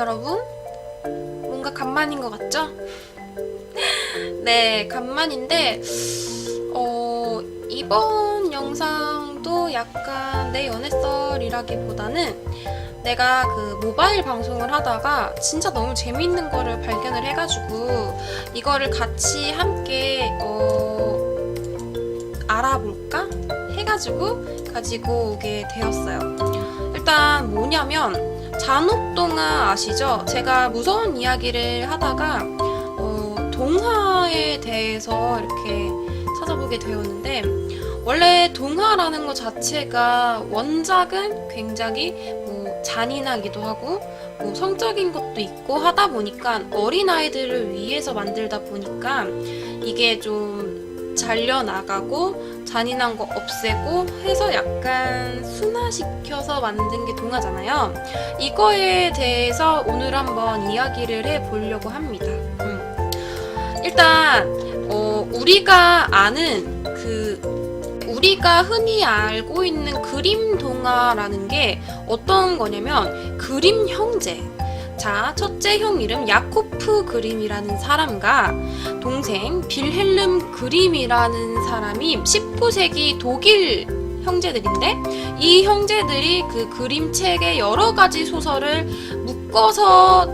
여러분? 뭔가 간만인 것 같죠? 네, 간만인데 이번 영상도 약간 내 연애썰이라기보다는 내가 그 모바일 방송을 하다가 진짜 너무 재밌는 거를 발견을 해가지고 이거를 같이 함께 알아볼까? 해가지고 가지고 오게 되었어요. 일단 뭐냐면 잔혹동화 아시죠? 제가 무서운 이야기를 하다가 동화에 대해서 이렇게 찾아보게 되었는데, 원래 동화라는 것 자체가 원작은 굉장히 잔인하기도 하고 성적인 것도 있고 하다 보니까 어린아이들을 위해서 만들다 보니까 이게 좀 잘려나가고 잔인한 거 없애고 해서 약간 순화시켜서 만든 게 동화잖아요. 이거에 대해서 오늘 한번 이야기를 해보려고 합니다. 일단 우리가 아는 우리가 흔히 알고 있는 그림 동화라는 게 어떤 거냐면 그림 형제. 자, 첫째 형 이름 야코프 그림이라는 사람과 동생 빌헬름 그림이라는 사람이 19세기 독일 형제들인데, 이 형제들이 그 그림책에 여러 가지 소설을 묶어서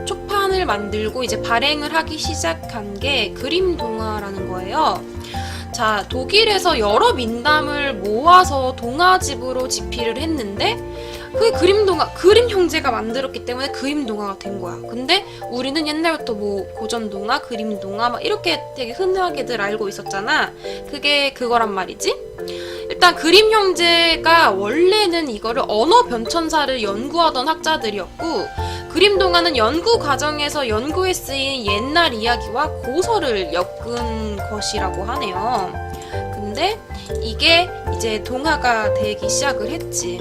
초판을 만들고 이제 발행을 하기 시작한 게 그림 동화라는 거예요. 자, 독일에서 여러 민담을 모아서 동화집으로 집필을 했는데 그게 그림 형제가 만들었기 때문에 그림 동화가 된 거야. 근데 우리는 옛날부터 고전 동화, 그림 동화 막 이렇게 되게 흔하게들 알고 있었잖아. 그게 그거란 말이지. 일단 그림 형제가 원래는 이거를 언어 변천사를 연구하던 학자들이었고, 그림 동화는 연구 과정에서 연구에 쓰인 옛날 이야기와 고서를 엮은 것이라고 하네요. 근데 이게 이제 동화가 되기 시작을 했지.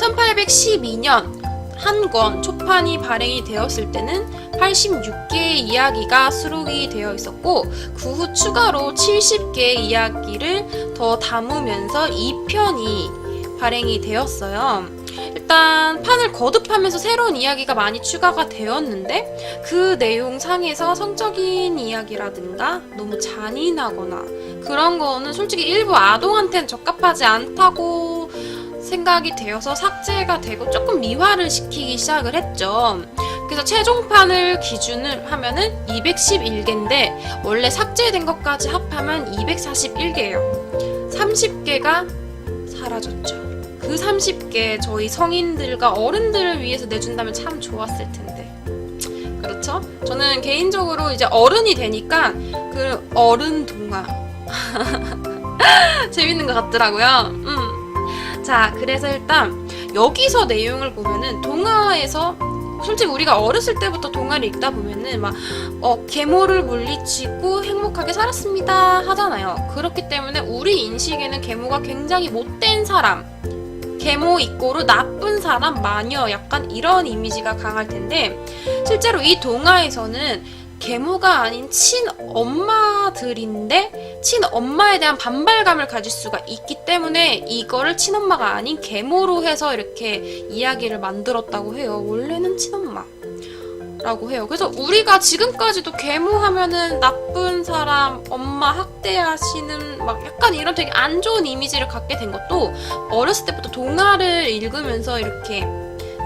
1812년 한 권 초판이 발행이 되었을 때는 86개의 이야기가 수록이 되어 있었고, 그 후 추가로 70개의 이야기를 더 담으면서 2편이 발행이 되었어요. 일단 판을 거듭하면서 새로운 이야기가 많이 추가가 되었는데, 그 내용 상에서 성적인 이야기라든가 너무 잔인하거나 그런 거는 솔직히 일부 아동한테는 적합하지 않다고 생각이 되어서 삭제가 되고 조금 미화를 시키기 시작을 했죠. 그래서 최종판을 기준을 하면은 211개인데 원래 삭제된 것까지 합하면 241개예요. 30개가 사라졌죠. 그 30개 저희 성인들과 어른들을 위해서 내준다면 참 좋았을 텐데. 그렇죠? 저는 개인적으로 이제 어른이 되니까 그 어른 동화 재밌는 것 같더라고요. 자, 그래서 일단 여기서 내용을 보면은 동화에서 솔직히 우리가 어렸을 때부터 동화를 읽다 보면은 막 계모를 물리치고 행복하게 살았습니다 하잖아요. 그렇기 때문에 우리 인식에는 계모가 굉장히 못된 사람, 계모 이꼬르 나쁜 사람, 마녀, 약간 이런 이미지가 강할 텐데, 실제로 이 동화에서는 계모가 아닌 친엄마들인데 친엄마에 대한 반발감을 가질 수가 있기 때문에 이거를 친엄마가 아닌 계모로 해서 이렇게 이야기를 만들었다고 해요. 원래는 친엄마라고 해요. 그래서 우리가 지금까지도 계모 하면은 나쁜 사람, 엄마 학대하시는 막 약간 이런 되게 안 좋은 이미지를 갖게 된 것도 어렸을 때부터 동화를 읽으면서 이렇게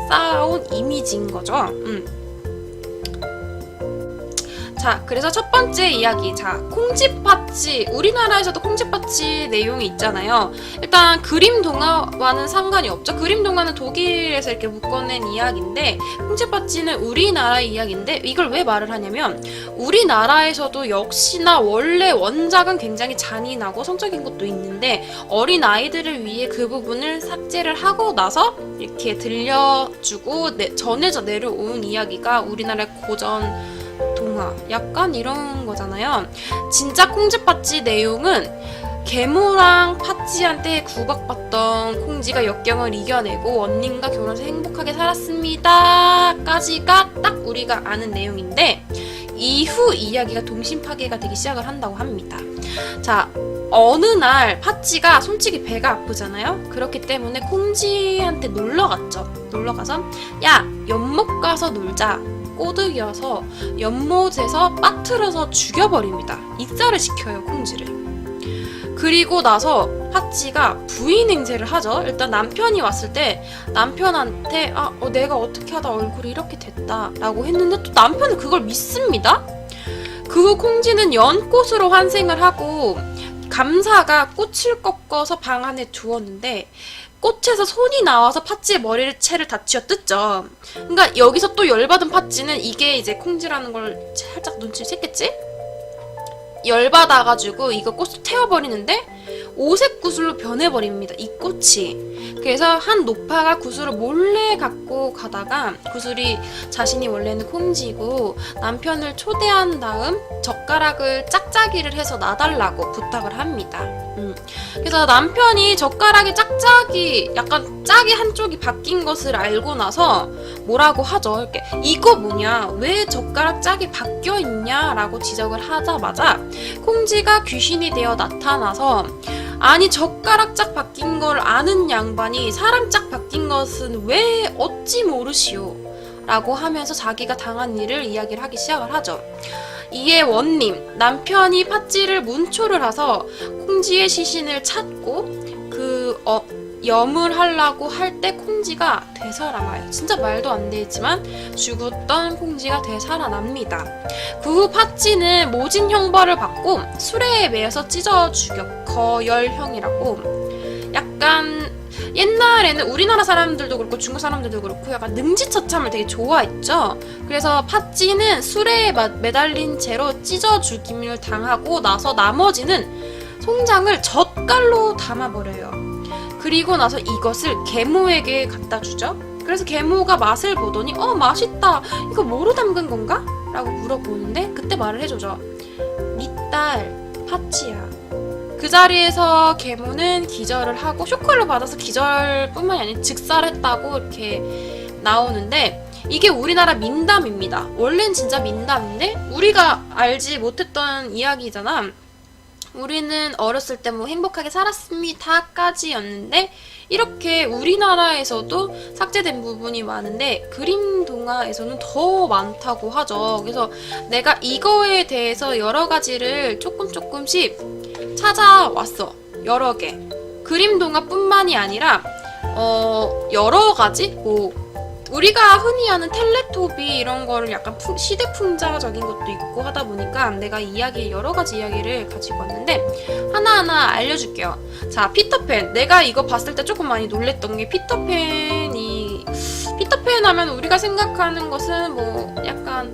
쌓아온 이미지인 거죠. 자, 그래서 첫 번째 이야기. 자, 콩쥐팥쥐. 우리나라에서도 콩쥐팥쥐 내용이 있잖아요. 일단 그림 동화와는 상관이 없죠. 그림 동화는 독일에서 이렇게 묶어낸 이야기인데, 콩쥐팥쥐는 우리나라 이야기인데, 이걸 왜 말을 하냐면 우리나라에서도 역시나 원래 원작은 굉장히 잔인하고 성적인 것도 있는데 어린 아이들을 위해 그 부분을 삭제를 하고 나서 이렇게 들려주고 전해져 내려온 이야기가 우리나라의 고전 동화, 약간 이런 거잖아요. 진짜 콩쥐팥쥐 내용은 계모랑 팥쥐한테 구박받던 콩쥐가 역경을 이겨내고 원님과 결혼해서 행복하게 살았습니다 까지가 딱 우리가 아는 내용인데, 이후 이야기가 동심 파괴가 되기 시작을 한다고 합니다. 자, 어느 날 팥쥐가 솔직히 배가 아프잖아요. 그렇기 때문에 콩쥐한테 놀러 갔죠. 놀러 가서 야, 연못 가서 놀자. 꼬드겨서 연못에서 빠뜨려서 죽여버립니다. 익사를 시켜요, 콩쥐를. 그리고 나서 팥쥐가 부인 행세를 하죠. 일단 남편이 왔을 때 남편한테 내가 어떻게 하다 얼굴이 이렇게 됐다 라고 했는데 또 남편은 그걸 믿습니다. 그 후 콩쥐는 연꽃으로 환생을 하고 감사가 꽃을 꺾어서 방 안에 두었는데 꽃에서 손이 나와서 팥쥐의 머리를 채를 다 쥐어뜯죠. 그러니까 여기서 또 열받은 팥쥐는 이게 이제 콩쥐라는 걸 살짝 눈치를 챘겠지? 열받아가지고 이거 꽃을 태워버리는데 오색 구슬로 변해버립니다. 이 꽃이. 그래서 한 노파가 구슬을 몰래 갖고 가다가 구슬이 자신이 원래는 콩쥐고 남편을 초대한 다음 젓가락을 짝짝이를 해서 놔달라고 부탁을 합니다. 그래서 남편이 젓가락의 짝짝이 약간 짝이 한쪽이 바뀐 것을 알고 나서 뭐라고 하죠. 이렇게 이거 뭐냐, 왜 젓가락 짝이 바뀌어 있냐 라고 지적을 하자마자 콩쥐가 귀신이 되어 나타나서 아니 젓가락 짝 바뀐 걸 아는 양반이 사람 짝 바뀐 것은 왜 어찌 모르시오 라고 하면서 자기가 당한 일을 이야기를 하기 시작을 하죠. 이에 원님, 남편이 팥쥐를 문초를 해서 콩쥐의 시신을 찾고 염을 하려고 할 때 콩쥐가 되살아나요. 진짜 말도 안 되지만 죽었던 콩쥐가 되살아납니다. 그 후 팥쥐는 모진 형벌을 받고 수레에 매여서 찢어 죽여 거열형이라고. 약간 옛날에는 우리나라 사람들도 그렇고 중국 사람들도 그렇고 약간 능지처참을 되게 좋아했죠. 그래서 팥쥐는 수레에 매달린 채로 찢어 죽임을 당하고 나서 나머지는 송장을 젓갈로 담아버려요. 그리고 나서 이것을 계모에게 갖다 주죠. 그래서 계모가 맛을 보더니 맛있다. 이거 뭐로 담근 건가? 라고 물어보는데 그때 말을 해주죠. 니 딸 팥쥐야. 그 자리에서 계모는 기절을 하고 쇼크를 받아서 기절뿐만이 아니라 즉살했다고 이렇게 나오는데 이게 우리나라 민담입니다. 원래는 진짜 민담인데 우리가 알지 못했던 이야기잖아. 우리는 어렸을 때 뭐 행복하게 살았습니다 까지였는데 이렇게 우리나라에서도 삭제된 부분이 많은데 그림 동화에서는 더 많다고 하죠. 그래서 내가 이거에 대해서 여러 가지를 조금씩 찾아왔어. 여러 개. 그림 동화뿐만이 아니라 여러 가지 우리가 흔히 아는 텔레토비 이런 거를 약간 시대 풍자적인 것도 있고 하다 보니까 내가 여러 가지 이야기를 가지고 왔는데 하나하나 알려줄게요. 자, 피터팬. 내가 이거 봤을 때 조금 많이 놀랬던 게 피터팬 하면 우리가 생각하는 것은 뭐 약간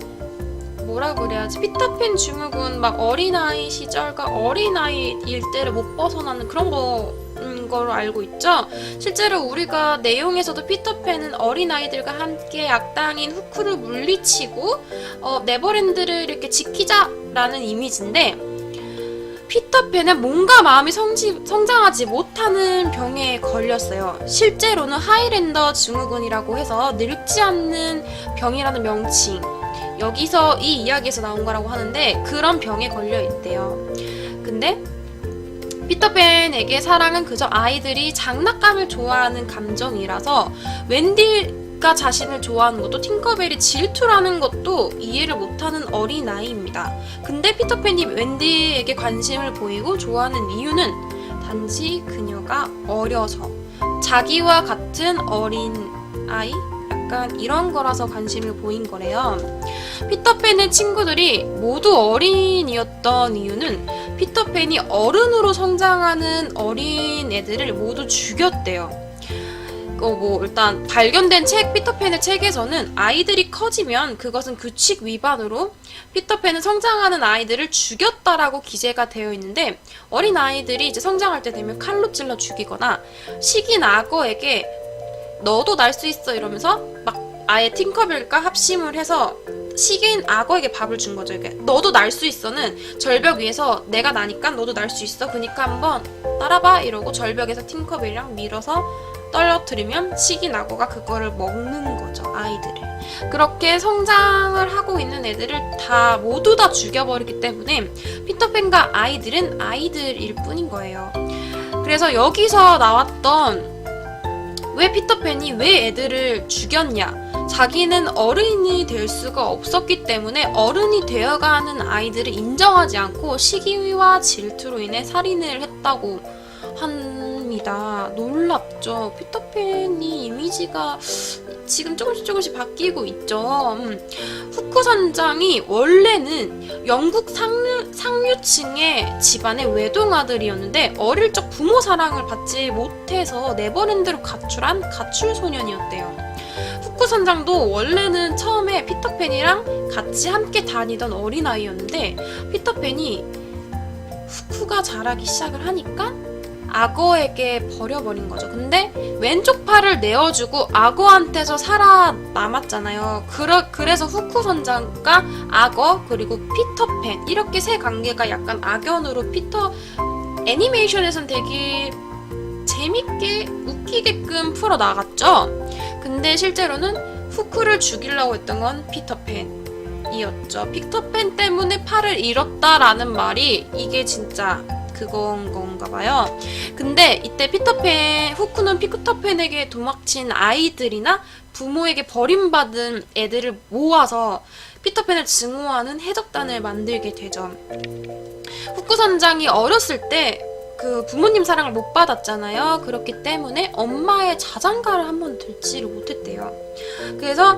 뭐라 그래야지, 피터팬 증후군 막 어린아이 시절과 어린아이 일대를 못 벗어나는 그런 거로 알고 있죠. 실제로 우리가 내용에서도 피터팬은 어린아이들과 함께 악당인 후크를 물리치고 네버랜드를 이렇게 지키자라는 이미지인데 피터팬은 몸과 마음이 성장하지 못하는 병에 걸렸어요. 실제로는 하이랜더 증후군이라고 해서 늙지 않는 병이라는 명칭, 여기서 이 이야기에서 나온 거라고 하는데 그런 병에 걸려 있대요. 근데 피터팬에게 사랑은 그저 아이들이 장난감을 좋아하는 감정이라서 웬디가 자신을 좋아하는 것도 팅커벨이 질투라는 것도 이해를 못하는 어린아이입니다. 근데 피터팬이 웬디에게 관심을 보이고 좋아하는 이유는 단지 그녀가 어려서 자기와 같은 어린아이? 약간 이런 거라서 관심을 보인 거래요. 피터팬의 친구들이 모두 어린이였던 이유는 피터팬이 어른으로 성장하는 어린 애들을 모두 죽였대요. 일단 발견된 피터팬의 책에서는 아이들이 커지면 그것은 규칙 위반으로 피터팬은 성장하는 아이들을 죽였다라고 기재가 되어 있는데 어린 아이들이 이제 성장할 때 되면 칼로 찔러 죽이거나 식인 악어에게 너도 날 수 있어 이러면서 막 아예 팅커벨과 합심을 해서 시계인 악어에게 밥을 준 거죠. 이게 너도 날 수 있어는 절벽 위에서 내가 나니까 너도 날 수 있어. 그니까 한번 따라봐 이러고 절벽에서 팅커벨이랑 밀어서 떨어뜨리면 시긴 악어가 그거를 먹는 거죠. 아이들을. 그렇게 성장을 하고 있는 애들을 다 모두 다 죽여버리기 때문에 피터팬과 아이들은 아이들일 뿐인 거예요. 그래서 여기서 나왔던 왜 피터팬이 왜 애들을 죽였냐, 자기는 어른이 될 수가 없었기 때문에 어른이 되어가는 아이들을 인정하지 않고 시기와 질투로 인해 살인을 했다고 합니다. 놀랍죠? 피터팬이 이미지가 지금 조금씩 바뀌고 있죠. 후크 선장이 원래는 영국 상류층의 집안의 외동아들이었는데 어릴 적 부모 사랑을 받지 못해서 네버랜드로 가출한 가출 소년이었대요. 후크 선장도 원래는 처음에 피터팬이랑 같이 함께 다니던 어린아이였는데 피터팬이 후크가 자라기 시작을 하니까 악어에게 버려버린 거죠. 근데 왼쪽 팔을 내어주고 악어한테서 살아남았잖아요. 그래서 후크 선장과 악어 그리고 피터팬 이렇게 세 관계가 약간 악연으로 애니메이션에선 되게 재밌게 웃기게끔 풀어나갔죠. 근데 실제로는 후크를 죽이려고 했던 건 피터팬이었죠. 피터팬 때문에 팔을 잃었다라는 말이 이게 진짜 그건 건가 봐요. 근데 이때 후크는 피터팬에게 도망친 아이들이나 부모에게 버림받은 애들을 모아서 피터팬을 증오하는 해적단을 만들게 되죠. 후크 선장이 어렸을 때 그 부모님 사랑을 못 받았잖아요. 그렇기 때문에 엄마의 자장가를 한번 듣지를 못했대요. 그래서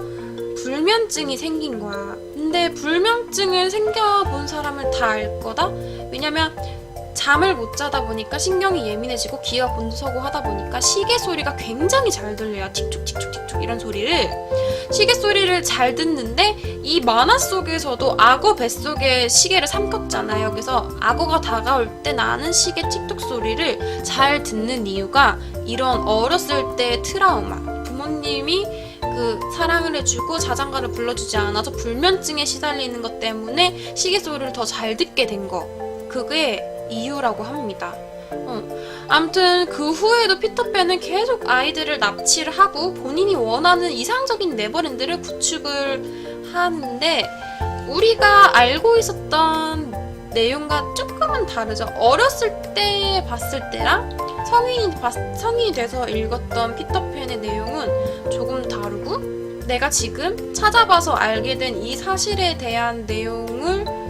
불면증이 생긴 거야. 근데 불면증을 생겨본 사람은 다 알 거다? 왜냐면 잠을 못 자다 보니까 신경이 예민해지고 귀가 곤두서고 하다 보니까 시계 소리가 굉장히 잘 들려요. 틱툭 틱툭 틱툭 이런 소리를. 시계 소리를 잘 듣는데 이 만화 속에서도 악어 뱃속에 시계를 삼켰잖아요. 그래서 악어가 다가올 때 나는 시계 틱툭 소리를 잘 듣는 이유가 이런 어렸을 때의 트라우마. 부모님이 그 사랑을 해주고 자장가를 불러주지 않아서 불면증에 시달리는 것 때문에 시계 소리를 더 잘 듣게 된 거. 그게 이유라고 합니다. 아무튼 그 후에도 피터팬은 계속 아이들을 납치를 하고 본인이 원하는 이상적인 네버랜드를 구축을 하는데 우리가 알고 있었던 내용과 조금은 다르죠. 어렸을 때 봤을 때랑 성인이 돼서 읽었던 피터팬의 내용은 조금 다르고 내가 지금 찾아봐서 알게 된 이 사실에 대한 내용을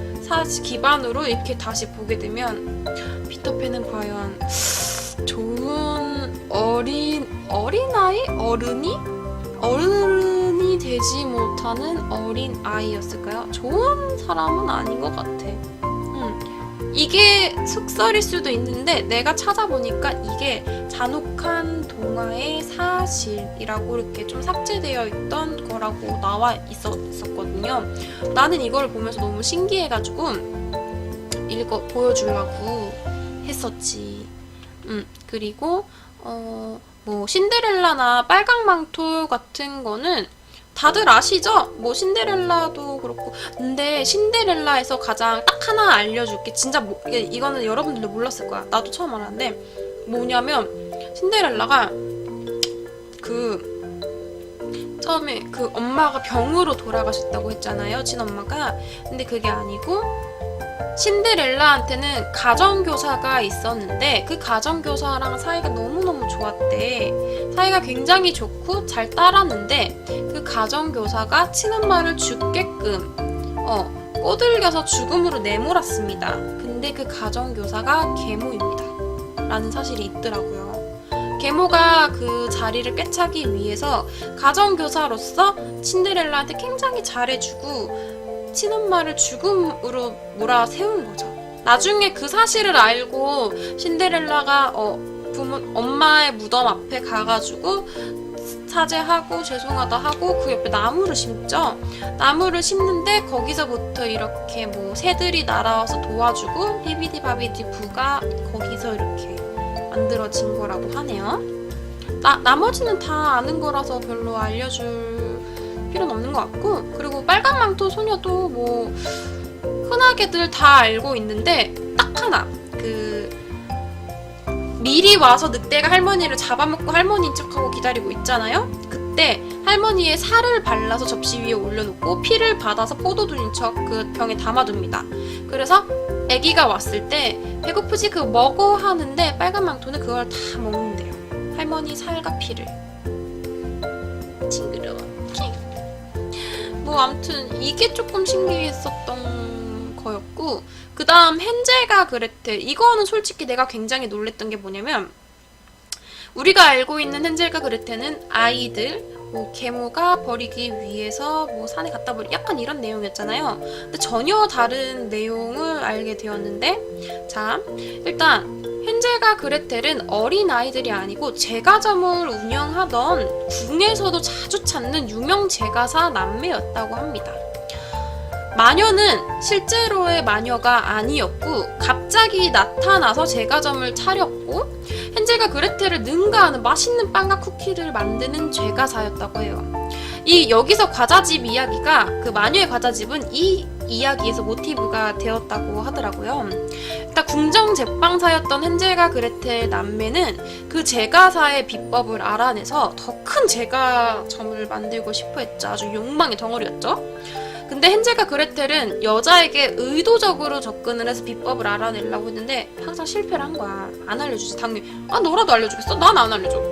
기반으로 이렇게 다시 보게 되면 피터팬은 과연 좋은 어린아이? 어른이 되지 못하는 어린 아이였을까요? 좋은 사람은 아닌 것 같아. 이게 속설일 수도 있는데 내가 찾아보니까 이게 잔혹한 동화의 사실이라고 이렇게 좀 삭제되어 있던 거라고 나와 있었거든요. 나는 이걸 보면서 너무 신기해가지고 보여주려고 했었지. 그리고 뭐 신데렐라나 빨강망토 같은 거는 다들 아시죠? 뭐 신데렐라도 그렇고. 근데 신데렐라에서 가장 딱 하나 알려줄게. 진짜 이거는 여러분들도 몰랐을 거야. 나도 처음 알았는데 뭐냐면 신데렐라가 처음에 그 엄마가 병으로 돌아가셨다고 했잖아요. 친엄마가. 근데 그게 아니고 신데렐라한테는 가정교사가 있었는데 그 가정교사랑 사이가 너무너무 좋았대. 사이가 굉장히 좋고 잘 따랐는데 그 가정교사가 친엄마를 죽게끔 꼬들겨서 죽음으로 내몰았습니다. 근데 그 가정교사가 계모입니다. 라는 사실이 있더라고요. 계모가 그 자리를 꿰차기 위해서 가정교사로서 신데렐라한테 굉장히 잘해주고 친엄마를 죽음으로 몰아세운 거죠. 나중에 그 사실을 알고 신데렐라가 엄마의 무덤 앞에 가가지고 사죄하고 죄송하다 하고 그 옆에 나무를 심죠. 나무를 심는데 거기서부터 이렇게 뭐 새들이 날아와서 도와주고 비비디바비디 부가 거기서 이렇게 만들어진 거라고 하네요. 나머지는 다 아는 거라서 별로 알려줄 필요는 없는 것 같고, 그리고 빨간 망토 소녀도 뭐 흔하게들 다 알고 있는데 딱 하나, 그 미리 와서 늑대가 할머니를 잡아먹고 할머니인 척하고 기다리고 있잖아요. 그때 할머니의 살을 발라서 접시 위에 올려놓고 피를 받아서 포도주인 척 그 병에 담아둡니다. 그래서 아기가 왔을 때 배고프지 그거 먹어 하는데 빨간 망토는 그걸 다 먹는데요. 할머니 살과 피를. 징그러워. 뭐 아무튼 이게 조금 신기했었던 거였고, 그 다음 헨젤과 그레텔, 이거는 솔직히 내가 굉장히 놀랬던 게 뭐냐면, 우리가 알고 있는 헨젤과 그레텔은 아이들 뭐 계모가 버리기 위해서 뭐 산에 갖다 버리, 약간 이런 내용이었잖아요. 근데 전혀 다른 내용을 알게 되었는데, 자 일단 헨젤과 그레텔은 어린 아이들이 아니고 제과점을 운영하던 궁에서도 자주 찾는 유명 제과사 남매였다고 합니다. 마녀는 실제로의 마녀가 아니었고 갑자기 나타나서 제과점을 차렸고 헨젤과 그레텔을 능가하는 맛있는 빵과 쿠키를 만드는 제과사였다고 해요. 이 여기서 과자집 이야기가, 그 마녀의 과자집은 이 이야기에서 모티브가 되었다고 하더라고요. 일단 궁정 제빵사였던 헨젤과 그레텔 남매는 그 제과사의 비법을 알아내서 더 큰 제과점을 만들고 싶어 했죠. 아주 욕망의 덩어리였죠. 근데 헨젤과 그레텔은 여자에게 의도적으로 접근을 해서 비법을 알아내려고 했는데 항상 실패를 한 거야. 안 알려주지. 당연히 너라도 알려주겠어? 난 안 알려줘.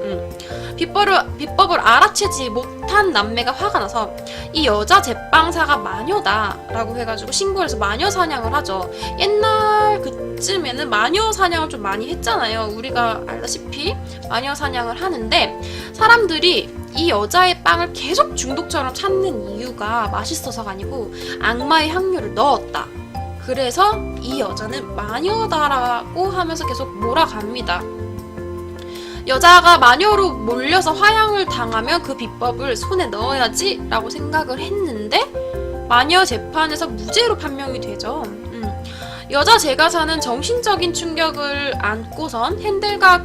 비법을 알아채지 못한 남매가 화가 나서 이 여자 제빵사가 마녀다 라고 해가지고 신고를 해서 마녀 사냥을 하죠. 옛날 그쯤에는 마녀 사냥을 좀 많이 했잖아요. 우리가 알다시피 마녀 사냥을 하는데, 사람들이 이 여자의 빵을 계속 중독처럼 찾는 이유가 맛있어서가 아니고 악마의 향료를 넣었다. 그래서 이 여자는 마녀다라고 하면서 계속 몰아갑니다. 여자가 마녀로 몰려서 화양을 당하면 그 비법을 손에 넣어야지 라고 생각을 했는데 마녀 재판에서 무죄로 판명이 되죠. 여자 제과사는 정신적인 충격을 안고선 헨젤과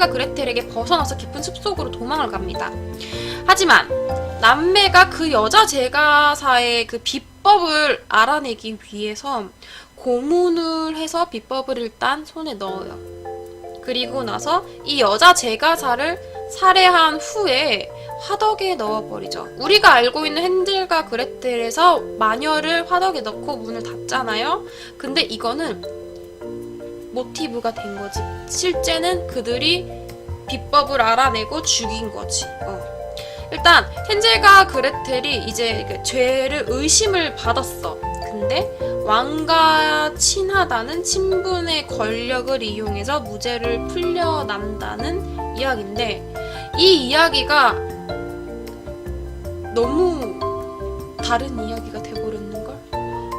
그레텔에게 벗어나서 깊은 숲속으로 도망을 갑니다. 하지만 남매가 그 여자 제과사의 그 비법을 알아내기 위해서 고문을 해서 비법을 일단 손에 넣어요. 그리고 나서 이 여자 제과사를 살해한 후에 화덕에 넣어버리죠. 우리가 알고 있는 헨젤과 그레텔에서 마녀를 화덕에 넣고 문을 닫잖아요. 근데 이거는 모티브가 된 거지. 실제는 그들이 비법을 알아내고 죽인 거지. 일단 헨젤과 그레텔이 이제 죄를 의심을 받았어. 근데 왕과 친하다는 친분의 권력을 이용해서 무죄를 풀려난다는 이야기인데, 이 이야기가 너무 다른 이야기가 돼버렸는걸?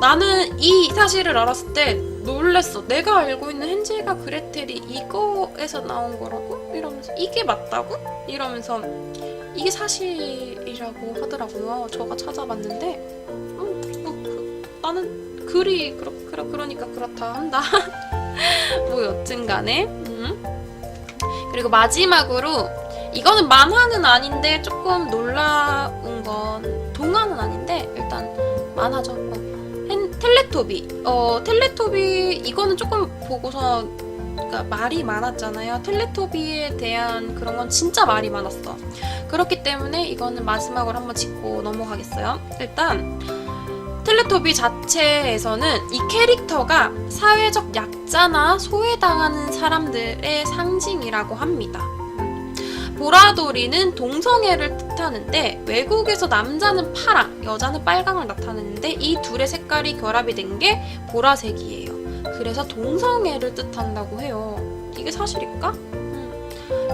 나는 이 사실을 알았을 때 놀랬어. 내가 알고 있는 헨젤과 그레텔이 이거에서 나온 거라고? 이러면서 이게 맞다고? 이러면서 이게 사실이라고 하더라고요. 저가 찾아봤는데 나는 글이 그러니까 그렇다 한다. 뭐 여튼간에 그리고 마지막으로, 이거는 만화는 아닌데 조금 놀라운 건, 동화는 아닌데 일단 만화죠. 텔레토비. 텔레토비 이거는 조금 보고서, 그러니까 말이 많았잖아요. 텔레토비에 대한 그런 건 진짜 말이 많았어. 그렇기 때문에 이거는 마지막으로 한번 짚고 넘어가겠어요. 일단 텔레토비 자체에서는 이 캐릭터가 사회적 약자나 소외당하는 사람들의 상징이라고 합니다. 보라돌이는 동성애를 뜻하는데 외국에서 남자는 파랑, 여자는 빨강을 나타내는데 이 둘의 색깔이 결합이 된 게 보라색이에요. 그래서 동성애를 뜻한다고 해요. 이게 사실일까?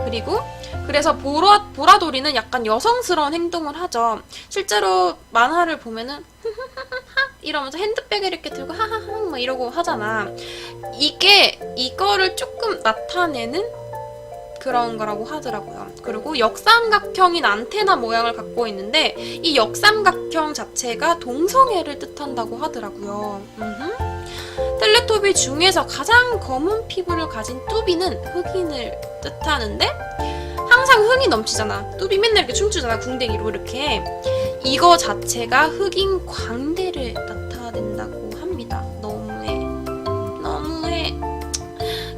그리고 그래서 보라돌이는 약간 여성스러운 행동을 하죠. 실제로 만화를 보면은 이러면서 핸드백을 이렇게 들고 하하하 막 이러고 하잖아. 이거를 조금 나타내는 그런 거라고 하더라고요. 그리고 역삼각형인 안테나 모양을 갖고 있는데 이 역삼각형 자체가 동성애를 뜻한다고 하더라고요. 텔레토비 중에서 가장 검은 피부를 가진 뚜비는 흑인을 뜻하는데, 항상 흥이 넘치잖아. 뚜비 맨날 이렇게 춤추잖아. 궁뎅이로 이렇게. 이거 자체가 흑인 광대를 나타낸다고 합니다. 너무해. 너무해.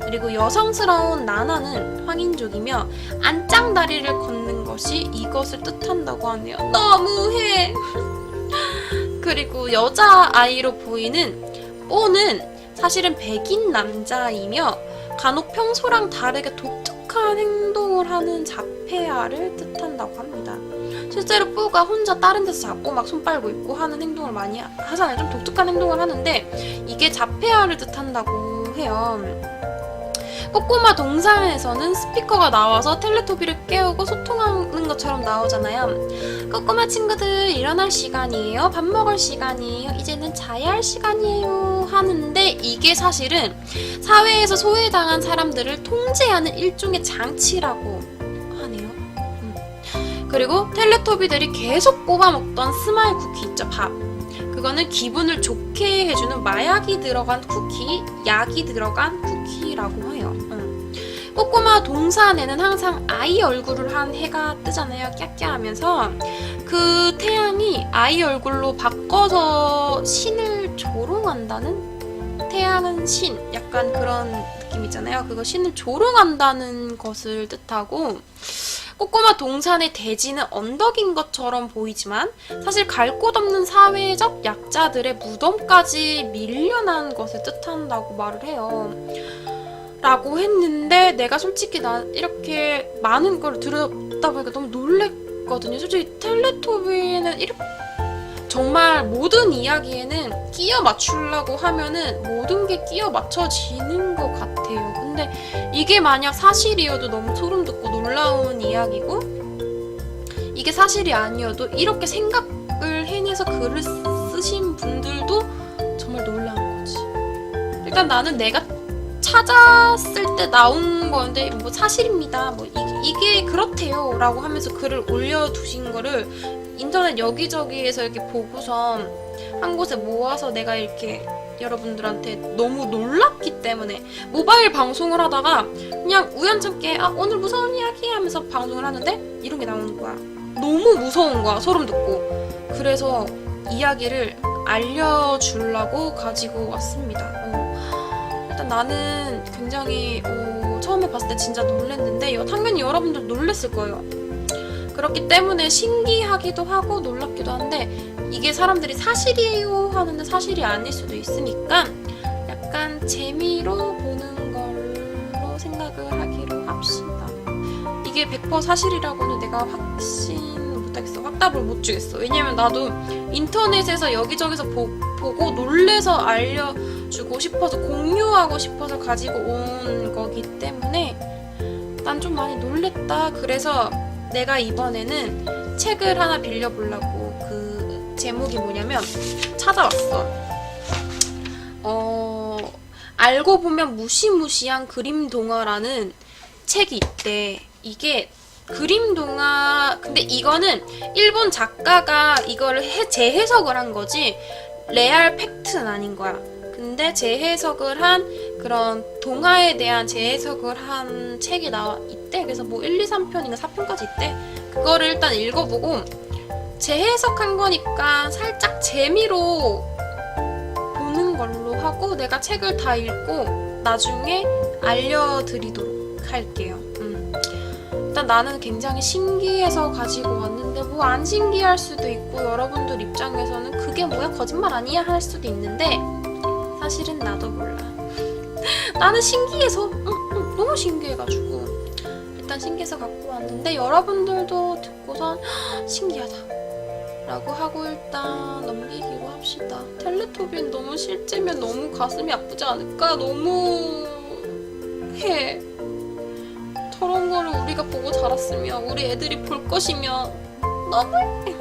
그리고 여성스러운 나나는 황인족이며 안짱다리를 걷는 것이 이것을 뜻한다고 하네요. 너무해. 그리고 여자아이로 보이는 뽀는 사실은 백인 남자이며 간혹 평소랑 다르게 독특한 행동을 하는 자폐아를 뜻한다고 합니다. 실제로 뽀가 혼자 다른 데서 자꾸 막 손 빨고 있고 하는 행동을 많이 하잖아요. 좀 독특한 행동을 하는데 이게 자폐아를 뜻한다고 해요. 꼬꼬마 동상에서는 스피커가 나와서 텔레토비를 깨우고 소통하는 것처럼 나오잖아요. 꼬꼬마 친구들 일어날 시간이에요. 밥 먹을 시간이에요. 이제는 자야 할 시간이에요. 하는데 이게 사실은 사회에서 소외당한 사람들을 통제하는 일종의 장치라고 하네요. 그리고 텔레토비들이 계속 뽑아먹던 스마일 쿠키 있죠. 밥. 그거는 기분을 좋게 해주는 마약이 들어간 쿠키, 약이 들어간 쿠키라고 해요. 꼬꼬마 동산에는 항상 아이 얼굴을 한 해가 뜨잖아요. 깨깨 하면서 그 태양이 아이 얼굴로 바꿔서 신을 조롱한다는? 태양은 신, 약간 그런 느낌 있잖아요. 그거 신을 조롱한다는 것을 뜻하고 꼬꼬마 동산의 대지는 언덕인 것처럼 보이지만 사실 갈 곳 없는 사회적 약자들의 무덤까지 밀려난 것을 뜻한다고 말을 해요. 라고 했는데 내가 솔직히 이렇게 많은 걸 들었다 보니까 너무 놀랬거든요. 솔직히 텔레토비는 이렇게 정말 모든 이야기에는 끼워 맞추려고 하면은 모든 게 끼워 맞춰지는 것 같아요. 근데 이게 만약 사실이어도 너무 소름 돋고 놀라운 이야기고 이게 사실이 아니어도 이렇게 생각을 해내서 글을 쓰신 분들도 정말 놀라운 거지. 일단 나는 내가 찾았을 때 나온 건데 뭐 사실입니다. 뭐 이게 그렇대요 라고 하면서 글을 올려두신 거를 인터넷 여기저기에서 이렇게 보고서 한 곳에 모아서 내가 이렇게 여러분들한테 너무 놀랐기 때문에 모바일 방송을 하다가 그냥 우연찮게 오늘 무서운 이야기 하면서 방송을 하는데 이런 게 나오는 거야. 너무 무서운 거야. 소름 돋고. 그래서 이야기를 알려주려고 가지고 왔습니다. 일단 나는 굉장히 처음에 봤을 때 진짜 놀랐는데 당연히 여러분들 놀랐을 거예요. 그렇기 때문에 신기하기도 하고 놀랍기도 한데 이게 사람들이 사실이에요 하는데 사실이 아닐 수도 있으니까 약간 재미로 보는 걸로 생각을 하기로 합시다. 이게 100% 사실이라고는 내가 확신 못하겠어. 확답을 못 주겠어. 왜냐면 나도 인터넷에서 여기저기서 보고 놀래서 알려주고 싶어서 공유하고 싶어서 가지고 온 거기 때문에 난 좀 많이 놀랬다. 그래서 내가 이번에는 책을 하나 빌려보려고 그 제목이 뭐냐면 찾아왔어. 알고 보면 무시무시한 그림 동화라는 책이 있대. 이게 그림 동화 근데 이거는 일본 작가가 이거를 재해석을 한 거지 레알 팩트는 아닌 거야. 근데 재해석을 한 그런 동화에 대한 재해석을 한 책이 있대. 그래서 뭐 1, 2, 3편인가 4편까지 있대. 그거를 일단 읽어보고 재해석한 거니까 살짝 재미로 보는 걸로 하고 내가 책을 다 읽고 나중에 알려드리도록 할게요. 일단 나는 굉장히 신기해서 가지고 왔는데 뭐 안 신기할 수도 있고 여러분들 입장에서는 그게 뭐야 거짓말 아니야 할 수도 있는데 사실은 나도 몰라. 나는 신기해서 너무 신기해가지고 일단 신기해서 갖고 왔는데 여러분들도 듣고선 신기하다 라고 하고 일단 넘기기로 합시다. 텔레토비는 너무 실제면 너무 가슴이 아프지 않을까? 너무 해. 저런 거를 우리가 보고 자랐으면 우리 애들이 볼 것이면 너무해.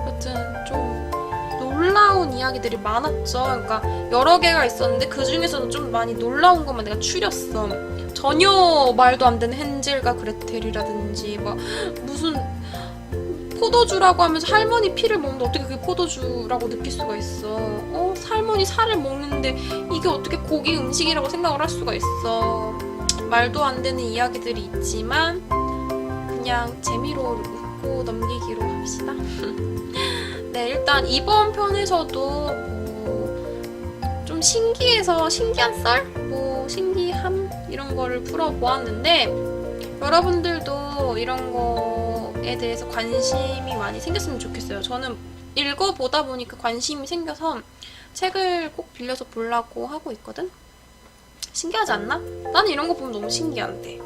여튼 좀 놀라운 이야기들이 많았죠. 그러니까 여러 개가 있었는데 그 중에서도 좀 많이 놀라운 것만 내가 추렸어. 전혀 말도 안 되는 헨젤과 그레텔이라든지 막 무슨 포도주라고 하면서 할머니 피를 먹는데 어떻게 그게 포도주라고 느낄 수가 있어. 할머니 살을 먹는데 이게 어떻게 고기 음식이라고 생각을 할 수가 있어. 말도 안 되는 이야기들이 있지만 그냥 재미로 않고 넘기기로 합시다. 네, 일단 이번 편에서도 좀 신기해서 신기한 썰? 신기함? 이런 거를 풀어보았는데 여러분들도 이런 거에 대해서 관심이 많이 생겼으면 좋겠어요. 저는 읽어보다 보니까 관심이 생겨서 책을 꼭 빌려서 보려고 하고 있거든? 신기하지 않나? 나는 이런 거 보면 너무 신기한데.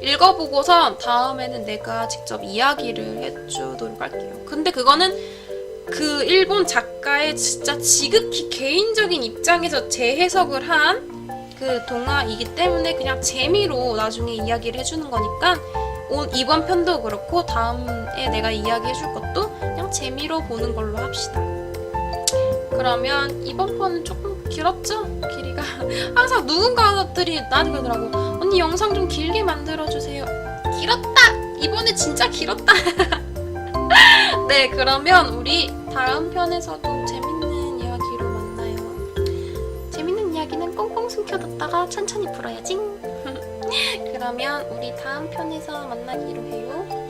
읽어보고서 다음에는 내가 직접 이야기를 해주도록 할게요. 근데 그거는 그 일본 작가의 진짜 지극히 개인적인 입장에서 재해석을 한 그 동화이기 때문에 그냥 재미로 나중에 이야기를 해주는 거니까 이번 편도 그렇고 다음에 내가 이야기 해줄 것도 그냥 재미로 보는 걸로 합시다. 그러면 이번 편은 조금 길었죠? 길이가 항상 누군가들이 나한테 그러더라고. 언니 영상 좀 길게 만들어주세요. 길었다! 이번에 진짜 길었다! 네, 그러면 우리 다음 편에서도 재밌는 이야기로 만나요. 재밌는 이야기는 꽁꽁 숨겨뒀다가 천천히 풀어야지. 그러면 우리 다음 편에서 만나기로 해요.